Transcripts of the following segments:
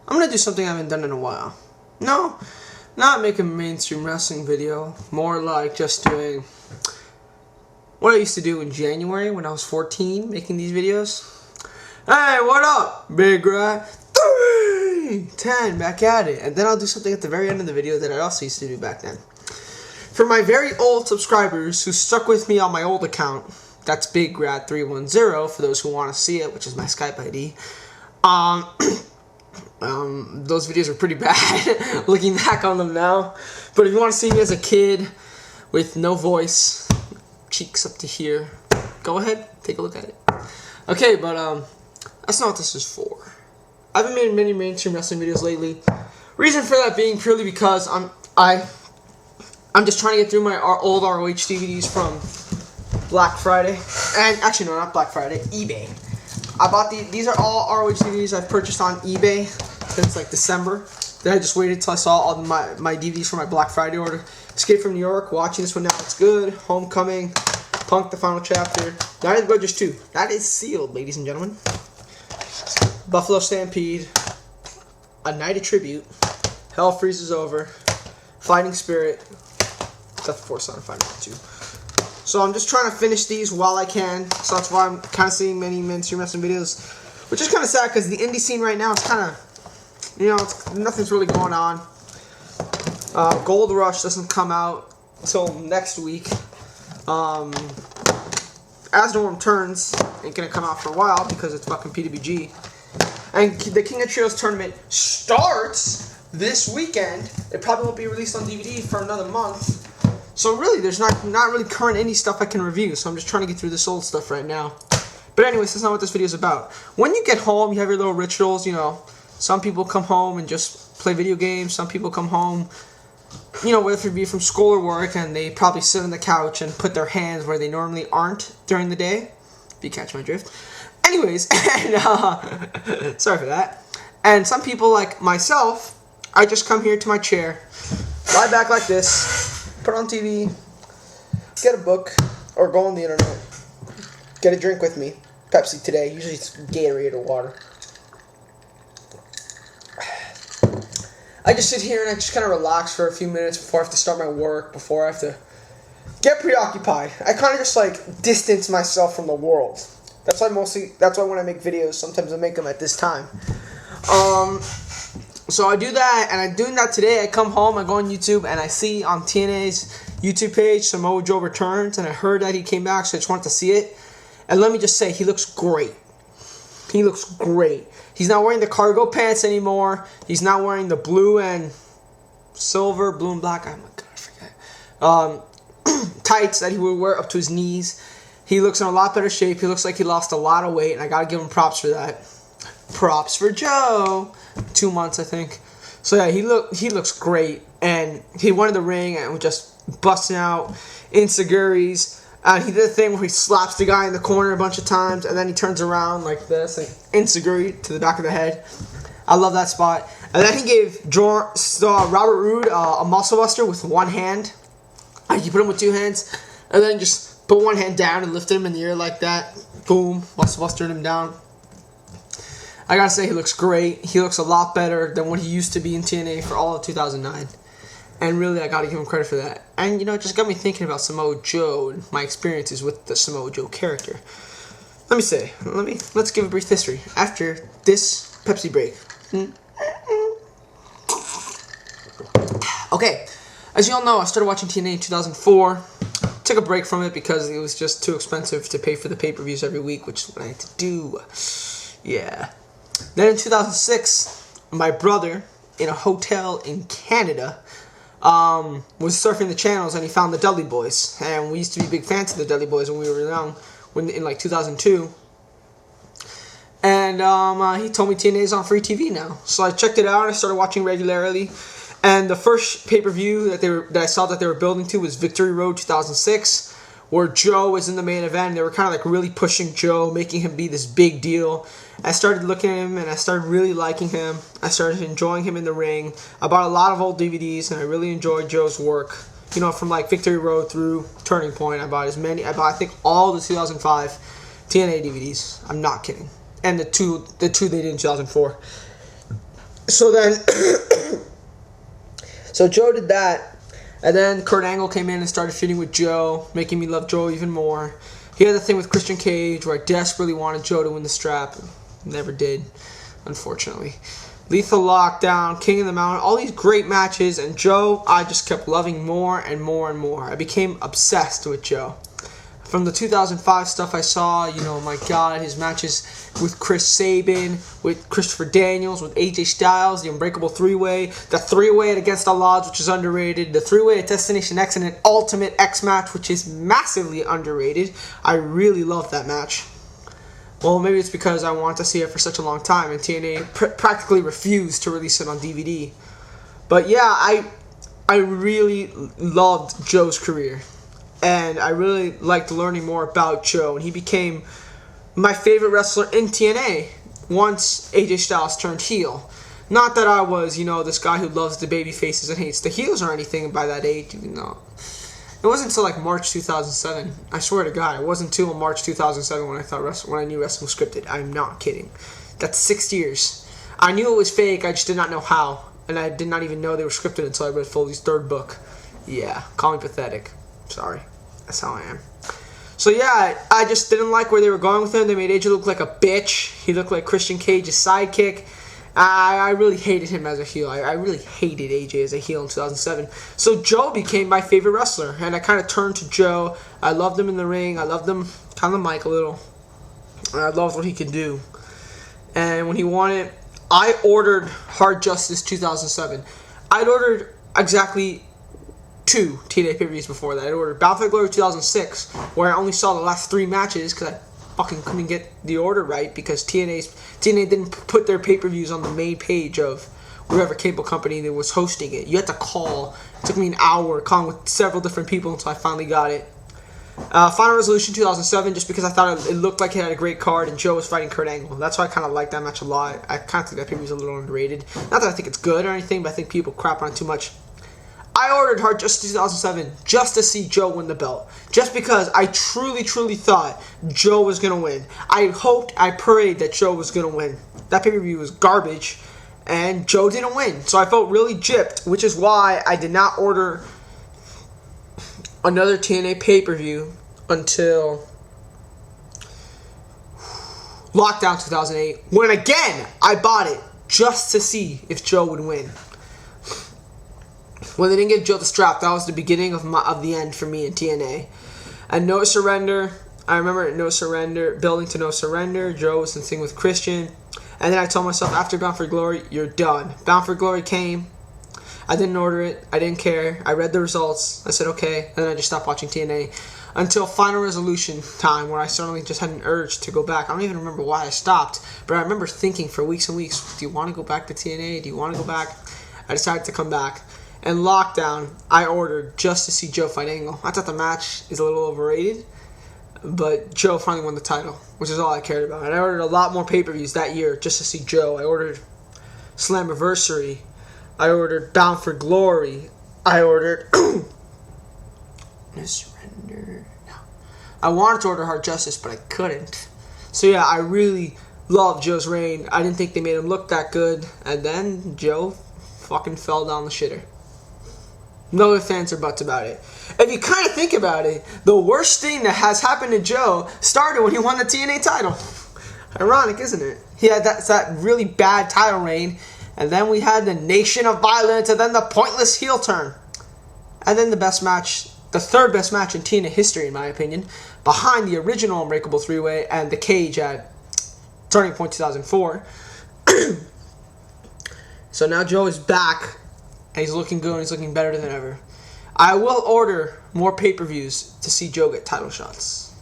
I'm gonna do something I haven't done in a while. No, not make a mainstream wrestling video. More like just doing what I used to do in January when I was 14, making these videos. Hey, what up, big guy? 3, 10, back at it. And then I'll do something at the very end of the video that I also used to do back then. For my very old subscribers who stuck with me on my old account, that's BigRat310 for those who want to see it, which is my Skype ID. Those videos are pretty bad, looking back on them now. But if you want to see me as a kid with no voice, cheeks up to here, go ahead, take a look at it. Okay, but that's not what this is for. I haven't made many mainstream wrestling videos lately. Reason for that being purely because I'm just trying to get through my old ROH DVDs from Black Friday. And actually, no, not Black Friday, eBay. I bought these are all ROH DVDs I've purchased on eBay since like December. Then I just waited till I saw all my DVDs for my Black Friday order. Escape from New York, watching this one now, it's good. Homecoming, Punk, the final chapter. Night of the Grudges 2. That is sealed, ladies and gentlemen. Buffalo Stampede, A Night of Tribute, Hell Freezes Over, Fighting Spirit, except for Son of Fighting 2. So I'm just trying to finish these while I can. So that's why I'm kind of seeing many mainstream wrestling videos, which is kind of sad because the indie scene right now is kind of, you know, nothing's really going on. Gold Rush doesn't come out until next week. As the Worm Turns ain't gonna come out for a while because it's fucking PWG. And the King of Trios tournament starts this weekend. It probably won't be released on DVD for another month. So really, there's not really current indie stuff I can review. So I'm just trying to get through this old stuff right now. But anyways, that's not what this video is about. When you get home, you have your little rituals. You know, some people come home and just play video games. Some people come home, you know, whether it be from school or work, and they probably sit on the couch and put their hands where they normally aren't during the day. If you catch my drift. Anyways, and, sorry for that. And some people, like myself, I just come here to my chair, lie back like this, put on TV, get a book, or go on the internet, get a drink with me. Pepsi today, usually it's Gatorade or water. I just sit here and I just kind of relax for a few minutes before I have to start my work, before I have to get preoccupied. I kind of just like distance myself from the world. That's why when I make videos, sometimes I make them at this time. So I do that, and I'm doing that today. I come home, I go on YouTube, and I see on TNA's YouTube page, Samoa Joe returns, and I heard that he came back, so I just wanted to see it. And let me just say, he looks great. He looks great. He's not wearing the cargo pants anymore. He's not wearing the blue and silver, blue and black, oh my god, I forget. Tights that he would wear up to his knees. He looks in a lot better shape. He looks like he lost a lot of weight, and I gotta give him props for that. Props for Joe. 2 months, I think. So yeah, he looks great, and he went in the ring and was just busting out enziguris. And he did a thing where he slaps the guy in the corner a bunch of times, and then he turns around like this and enziguri to the back of the head. I love that spot. And then he gave Robert Roode a muscle buster with one hand. He put him with 2 hands, and then just put one hand down and lifted him in the air like that. Boom, muscle bustered him down. I gotta say, he looks great. He looks a lot better than what he used to be in TNA for all of 2009. And really, I gotta give him credit for that. And, you know, it just got me thinking about Samoa Joe and my experiences with the Samoa Joe character. Let's give a brief history after this Pepsi break. Okay, as you all know, I started watching TNA in 2004. Took a break from it because it was just too expensive to pay for the pay-per-views every week, which is what I had to do. Yeah. Then in 2006, my brother, in a hotel in Canada, was surfing the channels, and he found the Dudley Boys. And we used to be big fans of the Dudley Boys when we were young, in like 2002. And he told me TNA is on free TV now. So I checked it out, and I started watching regularly. And the first pay-per-view that I saw that they were building to was Victory Road 2006, where Joe was in the main event. They were kind of like really pushing Joe, making him be this big deal. I started looking at him, and I started really liking him. I started enjoying him in the ring. I bought a lot of old DVDs, and I really enjoyed Joe's work. You know, from like Victory Road through Turning Point, I bought I think all the 2005 TNA DVDs. I'm not kidding. And the two they did in 2004. So then, so Joe did that, and then Kurt Angle came in and started feuding with Joe, making me love Joe even more. He had the thing with Christian Cage where I desperately wanted Joe to win the strap. Never did, unfortunately. Lethal Lockdown, King of the Mountain, all these great matches, and Joe, I just kept loving more and more and more. I became obsessed with Joe. From the 2005 stuff I saw, you know, my God, his matches with Chris Sabin, with Christopher Daniels, with AJ Styles, the Unbreakable 3-Way, the 3-Way at Against All Odds, which is underrated, the 3-Way at Destination X, and an Ultimate X match, which is massively underrated. I really love that match. Well, maybe it's because I wanted to see it for such a long time, and TNA practically refused to release it on DVD. But yeah, I really loved Joe's career. And I really liked learning more about Joe. And he became my favorite wrestler in TNA once AJ Styles turned heel. Not that I was, you know, this guy who loves the baby faces and hates the heels or anything by that age. You know. It wasn't until like March 2007. I swear to God, it wasn't until March 2007 when I knew wrestling was scripted. I'm not kidding. That's 6 years. I knew it was fake. I just did not know how. And I did not even know they were scripted until I read Foley's third book. Yeah, call me pathetic. Sorry. That's how I am. So yeah, I just didn't like where they were going with him. They made AJ look like a bitch. He looked like Christian Cage's sidekick. I really hated him as a heel. I really hated AJ as a heel in 2007. So Joe became my favorite wrestler. And I kind of turned to Joe. I loved him in the ring. I loved him on the mic a little. And I loved what he could do. And when he won it, I ordered Hard Justice 2007. I'd ordered exactly 2 TNA pay-per-views before that. I ordered Bound for Glory 2006, where I only saw the last 3 matches because I fucking couldn't get the order right because TNA didn't put their pay-per-views on the main page of whatever cable company that was hosting it. You had to call. It took me an hour calling with several different people until I finally got it. Final Resolution 2007, just because I thought it looked like it had a great card and Joe was fighting Kurt Angle. That's why I kind of like that match a lot. I kind of think that pay-per-view is a little underrated. Not that I think it's good or anything, but I think people crap on it too much. I ordered Hard Justice 2007 just to see Joe win the belt. Just because I truly, truly thought Joe was going to win. I hoped, I prayed that Joe was going to win. That pay-per-view was garbage, and Joe didn't win. So I felt really gypped, which is why I did not order another TNA pay-per-view until Lockdown 2008. When again, I bought it just to see if Joe would win. When they didn't give Joe the strap, that was the beginning of the end for me in TNA. And No Surrender, I remember at No Surrender, building to No Surrender, Joe was the thing with Christian. And then I told myself, after Bound for Glory, you're done. Bound for Glory came. I didn't order it. I didn't care. I read the results. I said, okay. And then I just stopped watching TNA. Until Final Resolution time, where I suddenly just had an urge to go back. I don't even remember why I stopped. But I remember thinking for weeks and weeks, do you want to go back to TNA? Do you want to go back? I decided to come back. And Lockdown, I ordered just to see Joe fight Angle. I thought the match is a little overrated, but Joe finally won the title, which is all I cared about. And I ordered a lot more pay-per-views that year just to see Joe. I ordered Slammiversary. I ordered Bound for Glory. I ordered No Surrender. No. I wanted to order Hard Justice, but I couldn't. So yeah, I really loved Joe's reign. I didn't think they made him look that good. And then Joe fucking fell down the shitter. No ifs, ands, or buts about it. If you kind of think about it, the worst thing that has happened to Joe started when he won the TNA title. Ironic, isn't it? He had that really bad title reign, and then we had the Nation of Violence, and then the pointless heel turn. And then the best match, the third best match in TNA history, in my opinion, behind the original Unbreakable 3-Way and the Cage at Turning Point 2004. So now Joe is back. And he's looking good and he's looking better than ever. I will order more pay-per-views to see Joe get title shots.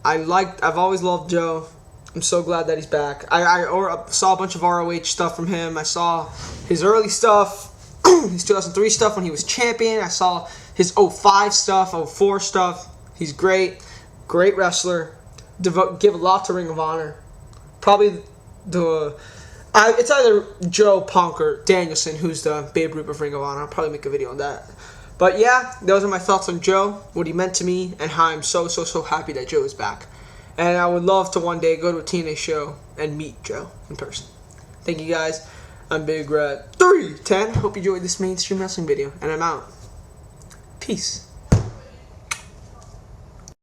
I've always loved Joe. I'm so glad that he's back. I saw a bunch of ROH stuff from him. I saw his early stuff, his 2003 stuff when he was champion. I saw his 05 stuff, 04 stuff. He's great. Great wrestler. Give a lot to Ring of Honor. Probably it's either Joe, Punk, or Danielson, who's the Babe Ruth of Ring of Honor. I'll probably make a video on that. But yeah, those are my thoughts on Joe, what he meant to me, and how I'm so happy that Joe is back. And I would love to one day go to a TNA show and meet Joe in person. Thank you guys. I'm Big Red 310. Hope you enjoyed this mainstream wrestling video, and I'm out. Peace.